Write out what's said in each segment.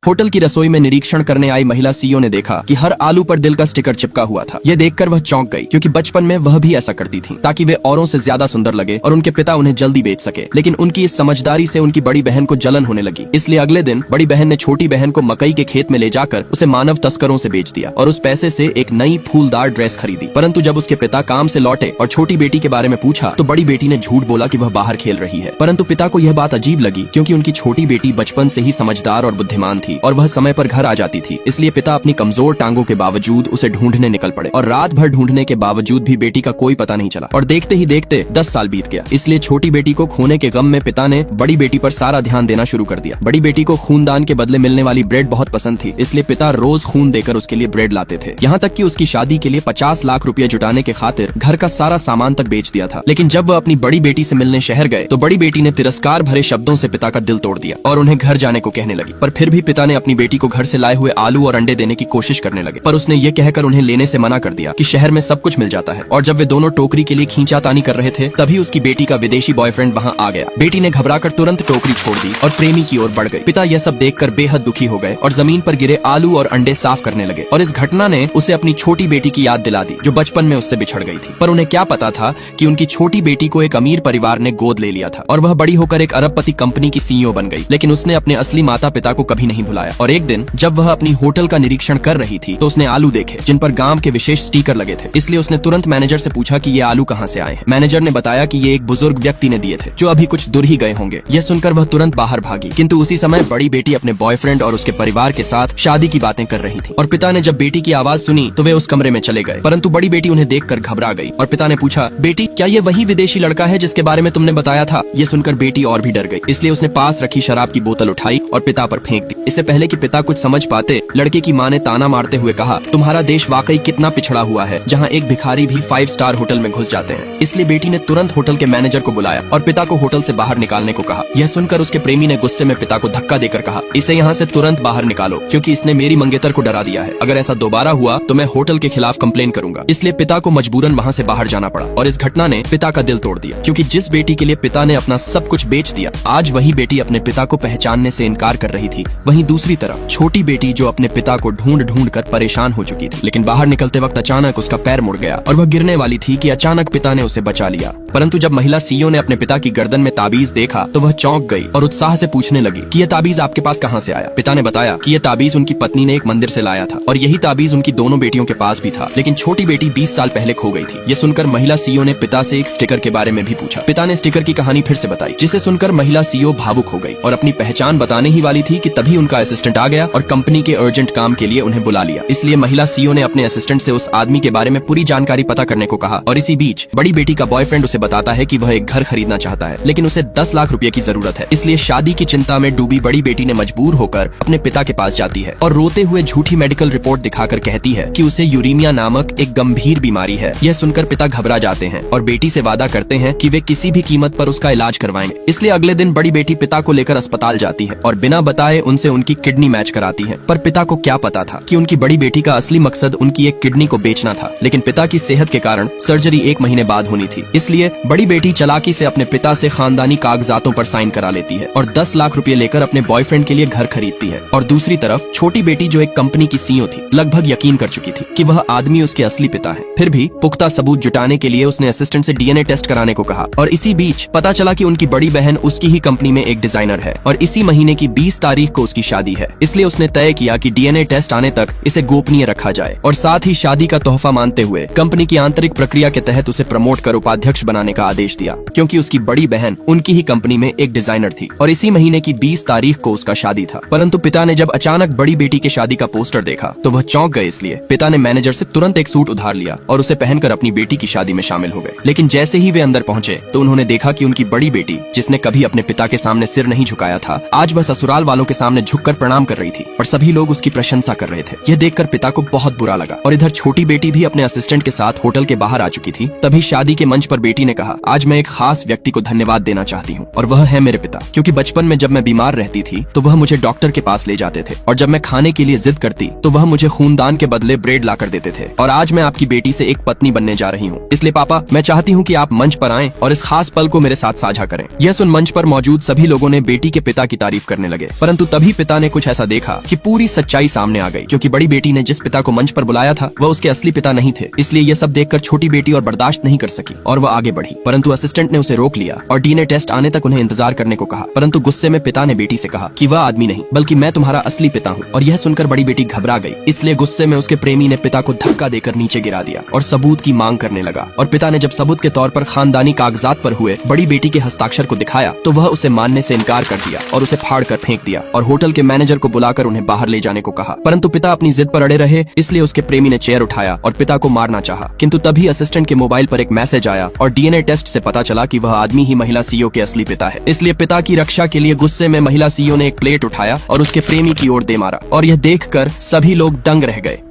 Hotel की रसोई में निरीक्षण करने आई महिला सीईओ ने देखा कि हर आलू पर दिल का स्टिकर चिपका हुआ था। ये देखकर वह चौंक गई, क्योंकि बचपन में वह भी ऐसा करती थी ताकि वे औरों से ज्यादा सुंदर लगे और उनके पिता उन्हें जल्दी बेच सके। लेकिन उनकी इस समझदारी से उनकी बड़ी बहन को जलन होने लगी। इसलिए अगले दिन बड़ी बहन ने छोटी बहन को मकई के खेत में ले जाकर उसे मानव तस्करों से बेच दिया और उस पैसे से एक नई फूलदार ड्रेस खरीदी। परंतु जब उसके पिता काम से लौटे और छोटी बेटी के बारे में पूछा तो बड़ी बेटी ने झूठ बोला कि वह बाहर खेल रही है। परंतु पिता को यह बात अजीब लगी, क्योंकि उनकी छोटी बेटी बचपन से ही समझदार और बुद्धिमान थी और वह समय पर घर आ जाती थी। इसलिए पिता अपनी कमजोर टांगों के बावजूद उसे ढूंढने निकल पड़े और रात भर ढूंढने के बावजूद भी बेटी का कोई पता नहीं चला और देखते ही देखते 10 साल बीत गया। इसलिए छोटी बेटी को खोने के गम में पिता ने बड़ी बेटी पर सारा ध्यान देना शुरू कर दिया। बड़ी बेटी को खूनदान के बदले मिलने वाली ब्रेड बहुत पसंद थी, इसलिए पिता रोज खून देकर उसके लिए ब्रेड लाते थे। यहाँ तक कि उसकी शादी के लिए 50 लाख रुपए जुटाने के खातिर घर का सारा सामान तक बेच दिया था। लेकिन जब वह अपनी बड़ी बेटी से मिलने शहर गए तो बड़ी बेटी ने तिरस्कार भरे शब्दों से पिता का दिल तोड़ दिया और उन्हें घर जाने को कहने लगी। पर फिर भी पिता ने अपनी बेटी को घर से लाए हुए आलू और अंडे देने की कोशिश करने लगे, पर उसने ये कहकर उन्हें लेने से मना कर दिया कि शहर में सब कुछ मिल जाता है। और जब वे दोनों टोकरी के लिए खींचातानी कर रहे थे तभी उसकी बेटी का विदेशी बॉयफ्रेंड वहाँ आ गया। बेटी ने घबराकर तुरंत टोकरी छोड़ दी और प्रेमी की ओर बढ़ गई। पिता यह सब देखकर बेहद दुखी हो गए और जमीन पर गिरे आलू और अंडे साफ करने लगे। और इस घटना ने उसे अपनी छोटी बेटी की याद दिला दी जो बचपन में उससे बिछड़ गई थी। पर उन्हें क्या पता था कि उनकी छोटी बेटी को एक अमीर परिवार ने गोद ले लिया था और वह बड़ी होकर एक अरबपति कंपनी की सीईओ बन गई। लेकिन उसने अपने असली माता पिता को कभी नहीं भुलाया। और एक दिन जब वह अपनी होटल का निरीक्षण कर रही थी तो उसने आलू देखे जिन पर गांव के विशेष स्टिकर लगे थे। इसलिए उसने तुरंत मैनेजर से पूछा कि ये आलू कहाँ से आए हैं। मैनेजर ने बताया कि ये एक बुजुर्ग व्यक्ति ने दिए थे जो अभी कुछ दूर ही गए होंगे। यह सुनकर वह तुरंत बाहर भागी, किंतु उसी समय बड़ी बेटी अपने बॉयफ्रेंड और उसके परिवार के साथ शादी की बातें कर रही थी। और पिता ने जब बेटी की आवाज सुनी तो वे उस कमरे में चले गए। परंतु बड़ी बेटी उन्हें देखकर घबरा गई और पिता ने पूछा, बेटी क्या ये वही विदेशी लड़का है जिसके बारे में तुमने बताया था? ये सुनकर बेटी और भी डर गई। इसलिए उसने पास रखी शराब की बोतल उठाई और पिता पर फेंक दी। इससे पहले कि पिता कुछ समझ पाते, लड़के की माँ ने ताना मारते हुए कहा, तुम्हारा देश वाकई कितना पिछड़ा हुआ है, जहाँ एक भिखारी भी 5 स्टार होटल में घुस जाते हैं। इसलिए बेटी ने तुरंत होटल के मैनेजर को बुलाया और पिता को होटल से बाहर निकालने को कहा। यह सुनकर उसके प्रेमी ने गुस्से में पिता को धक्का देकर कहा, इसे यहाँ से तुरंत बाहर निकालो, क्योंकि इसने मेरी मंगेतर को डरा दिया है। अगर ऐसा दोबारा हुआ तो मैं होटल के खिलाफ कंप्लेन करूंगा। इसलिए पिता को मजबूरन वहाँ से बाहर जाना पड़ा और इस घटना ने पिता का दिल तोड़ दिया, क्योंकि जिस बेटी के लिए पिता ने अपना सब कुछ बेच दिया, आज वही बेटी अपने पिता को पहचानने से इनकार कर रही थी। वहीं दूसरी तरफ छोटी बेटी जो अपने पिता को ढूंढ ढूंढ कर परेशान हो चुकी थी। लेकिन बाहर निकलते वक्त अचानक उसका पैर मुड़ गया और वह गिरने वाली थी कि अचानक पिता ने उसे बचा लिया। परंतु जब महिला सीईओ ने अपने पिता की गर्दन में ताबीज देखा तो वह चौंक गई और उत्साह से पूछने लगी कि यह ताबीज आपके पास कहाँ से आया? पिता ने बताया कि यह ताबीज उनकी पत्नी ने एक मंदिर से लाया था और यही ताबीज उनकी दोनों बेटियों के पास भी था। लेकिन छोटी बेटी 20 साल पहले खो गई थी। ये सुनकर महिला सीईओ ने पिता से एक स्टिकर के बारे में भी पूछा। पिता ने स्टिकर की कहानी फिर से बताई, जिसे सुनकर महिला सीईओ भावुक हो गई और अपनी पहचान बताने ही वाली थी कि तभी उनका असिस्टेंट आ गया और कंपनी के अर्जेंट काम के लिए उन्हें बुला लिया। इसलिए महिला सीईओ ने अपने असिस्टेंट से उस आदमी के बारे में पूरी जानकारी पता करने को कहा। और इसी बीच बड़ी बेटी का बॉयफ्रेंड उसे बताता है कि वह एक घर खरीदना चाहता है, लेकिन उसे 10 लाख रुपए की जरूरत है। इसलिए शादी की चिंता में डूबी बड़ी बेटी ने मजबूर होकर अपने पिता के पास जाती है और रोते हुए झूठी मेडिकल रिपोर्ट दिखाकर कहती है कि उसे यूरेमिया नामक एक गंभीर बीमारी है। यह सुनकर पिता घबरा जाते हैं और बेटी से वादा करते हैं कि वे किसी भी कीमत पर उसका इलाज करवाएंगे। इसलिए अगले दिन बड़ी बेटी पिता को लेकर अस्पताल जाती है और बिना बताए उनसे उनकी किडनी मैच कराती है। पर पिता को क्या पता था कि उनकी बड़ी बेटी का असली मकसद उनकी एक किडनी को बेचना था। लेकिन पिता की सेहत के कारण सर्जरी 1 महीने बाद होनी थी। इसलिए बड़ी बेटी चालाकी से अपने पिता से खानदानी कागजातों पर साइन करा लेती है और 10 लाख रुपए लेकर अपने बॉयफ्रेंड के लिए घर खरीदती है। और दूसरी तरफ छोटी बेटी जो एक कंपनी की सीईओ थी, लगभग यकीन कर चुकी थी कि वह आदमी उसके असली पिता है। फिर भी पुख्ता सबूत जुटाने के लिए उसने असिस्टेंट से डीएनए टेस्ट कराने को कहा। और इसी बीच पता चला कि उनकी बड़ी बहन उसकी ही कंपनी में एक डिजाइनर है और इसी महीने की 20 तारीख को उसकी शादी है। इसलिए उसने तय किया कि डीएनए टेस्ट आने तक इसे गोपनीय रखा जाए और साथ ही शादी का तोहफा मानते हुए कंपनी की आंतरिक प्रक्रिया के तहत उसे प्रमोट कर उपाध्यक्ष बनाने का आदेश दिया, क्योंकि उसकी बड़ी बहन उनकी ही कंपनी में एक डिजाइनर थी और इसी महीने की 20 तारीख को उसका शादी था। परंतु पिता ने जब अचानक बड़ी बेटी की शादी का पोस्टर देखा तो वह चौंक गए। इसलिए पिता ने मैनेजर से तुरंत एक सूट उधार लिया और उसे पहनकर अपनी बेटी की शादी में शामिल हो गए। लेकिन जैसे ही वे अंदर पहुंचे तो उन्होंने देखा कि उनकी बड़ी बेटी, जिसने कभी अपने पिता के सामने सिर नहीं झुकाया था, आज वह ससुराल वालों के सामने झुककर प्रणाम कर रही थी और सभी लोग उसकी प्रशंसा कर रहे थे। यह देखकर पिता को बहुत बुरा लगा। और इधर छोटी बेटी भी अपने असिस्टेंट के साथ होटल के बाहर आ चुकी थी। तभी शादी के मंच पर बेटी लड़की ने कहा, आज मैं एक खास व्यक्ति को धन्यवाद देना चाहती हूँ और वह है मेरे पिता, क्योंकि बचपन में जब मैं बीमार रहती थी तो वह मुझे डॉक्टर के पास ले जाते थे और जब मैं खाने के लिए जिद करती तो वह मुझे खूनदान के बदले ब्रेड ला कर देते थे। और आज मैं आपकी बेटी से एक पत्नी बनने जा रही हूँ, इसलिए पापा मैं चाहती हूँ कि आप मंच पर आएं और इस खास पल को मेरे साथ साझा करें। यह सुन मंच पर मौजूद सभी लोगों ने बेटी के पिता की तारीफ करने लगे, परंतु तभी पिता ने कुछ ऐसा देखा कि पूरी सच्चाई सामने आ गई, क्योंकि बड़ी बेटी ने जिस पिता को मंच पर बुलाया था वह उसके असली पिता नहीं थे। इसलिए यह सब देखकर छोटी बेटी और बर्दाश्त नहीं कर सकी और वह आगे बढ़ी, परंतु असिस्टेंट ने उसे रोक लिया और डीएनए टेस्ट आने तक उन्हें इंतजार करने को कहा। परंतु गुस्से में पिता ने बेटी से कहा कि वह आदमी नहीं बल्कि मैं तुम्हारा असली पिता हूँ। और यह सुनकर बड़ी बेटी घबरा गई, इसलिए गुस्से में उसके प्रेमी ने पिता को धक्का देकर नीचे गिरा दिया और सबूत की मांग करने लगा। और पिता ने जब सबूत के तौर पर खानदानी कागजात पर हुए बड़ी बेटी के हस्ताक्षर को दिखाया तो वह उसे मानने से इनकार कर दिया और उसे फाड़ कर फेंक दिया और होटल के मैनेजर को बुलाकर उन्हें बाहर ले जाने को कहा। परंतु पिता अपनी जिद पर अड़े रहे, इसलिए उसके प्रेमी ने चेयर उठाया और पिता को मारना चाहा। किंतु तभी असिस्टेंट के मोबाइल पर एक मैसेज आया और डीएनए टेस्ट से पता चला कि वह आदमी ही महिला सीईओ के असली पिता है। इसलिए पिता की रक्षा के लिए गुस्से में महिला सीईओ ने एक प्लेट उठाया और उसके प्रेमी की ओर दे मारा और यह देखकर सभी लोग दंग रह गए।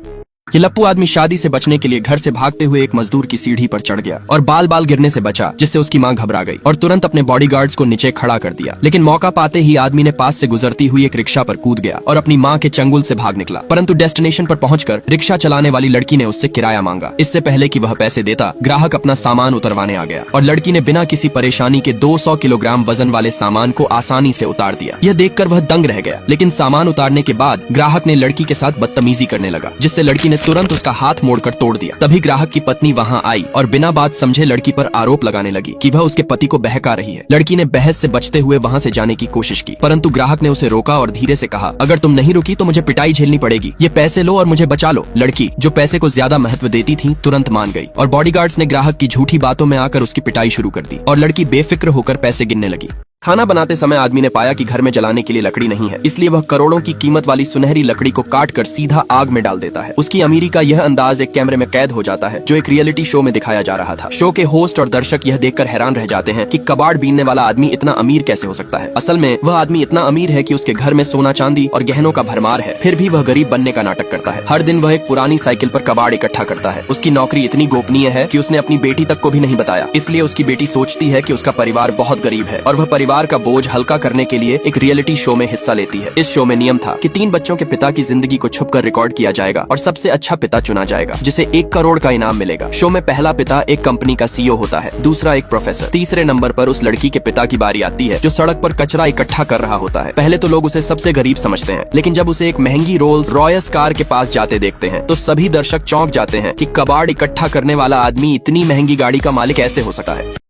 ये लप्पू आदमी शादी से बचने के लिए घर से भागते हुए एक मजदूर की सीढ़ी पर चढ़ गया और बाल बाल गिरने से बचा, जिससे उसकी मां घबरा गई और तुरंत अपने बॉडीगार्ड्स को नीचे खड़ा कर दिया। लेकिन मौका पाते ही आदमी ने पास से गुजरती हुई एक रिक्शा पर कूद गया और अपनी मां के चंगुल से भाग निकला। परंतु डेस्टिनेशन पर पहुंचकर रिक्शा चलाने वाली लड़की ने उससे किराया मांगा। इससे पहले कि वह पैसे देता, ग्राहक अपना सामान उतरवाने आ गया और लड़की ने बिना किसी परेशानी के 200 किलोग्राम वजन वाले सामान को आसानी से उतार दिया। यह देखकर वह दंग रह गया, लेकिन सामान उतारने के बाद ग्राहक ने लड़की के साथ बदतमीजी करने लगा, जिससे लड़की ने तुरंत उसका हाथ मोड़कर तोड़ दिया। तभी ग्राहक की पत्नी वहां आई और बिना बात समझे लड़की पर आरोप लगाने लगी कि वह उसके पति को बहका रही है। लड़की ने बहस से बचते हुए वहां से जाने की कोशिश की, परंतु ग्राहक ने उसे रोका और धीरे से कहा, अगर तुम नहीं रुकी तो मुझे पिटाई झेलनी पड़ेगी, ये पैसे लो और मुझे बचा लो। लड़की, जो पैसे को ज्यादा महत्व देती थी, तुरंत मान गई और बॉडीगार्ड्स ने ग्राहक की झूठी बातों में आकर उसकी पिटाई शुरू कर दी और लड़की बेफिक्र होकर पैसे गिनने लगी। खाना बनाते समय आदमी ने पाया कि घर में जलाने के लिए लकड़ी नहीं है, इसलिए वह करोड़ों की कीमत वाली सुनहरी लकड़ी को काटकर सीधा आग में डाल देता है। उसकी अमीरी का यह अंदाज एक कैमरे में कैद हो जाता है, जो एक रियलिटी शो में दिखाया जा रहा था। शो के होस्ट और दर्शक यह देखकर हैरान रह जाते हैं कि कबाड़ बीनने वाला आदमी इतना अमीर कैसे हो सकता है। असल में वह आदमी इतना अमीर है कि उसके घर में सोना चांदी और गहनों का भरमार है, फिर भी वह गरीब बनने का नाटक करता है। हर दिन वह एक पुरानी साइकिल पर कबाड़ इकट्ठा करता है। उसकी नौकरी इतनी गोपनीय है कि उसने अपनी बेटी तक को भी नहीं बताया, इसलिए उसकी बेटी सोचती है कि उसका परिवार बहुत गरीब है और वह परिवार का बोझ हल्का करने के लिए एक रियलिटी शो में हिस्सा लेती है। इस शो में नियम था कि 3 बच्चों के पिता की जिंदगी को छुपकर रिकॉर्ड किया जाएगा और सबसे अच्छा पिता चुना जाएगा, जिसे 1 करोड़ का इनाम मिलेगा। शो में पहला पिता एक कंपनी का सीईओ होता है, दूसरा एक प्रोफेसर, तीसरे नंबर पर उस लड़की के पिता की बारी आती है जो सड़क पर कचरा इकट्ठा कर रहा होता है। पहले तो लोग उसे सबसे गरीब समझते हैं, लेकिन जब उसे एक महंगी रोल्स रॉयस कार के पास जाते देखते हैं तो सभी दर्शक चौंक जाते हैं कि कबाड़ इकट्ठा करने वाला आदमी इतनी महंगी गाड़ी का मालिक कैसे हो सकता है।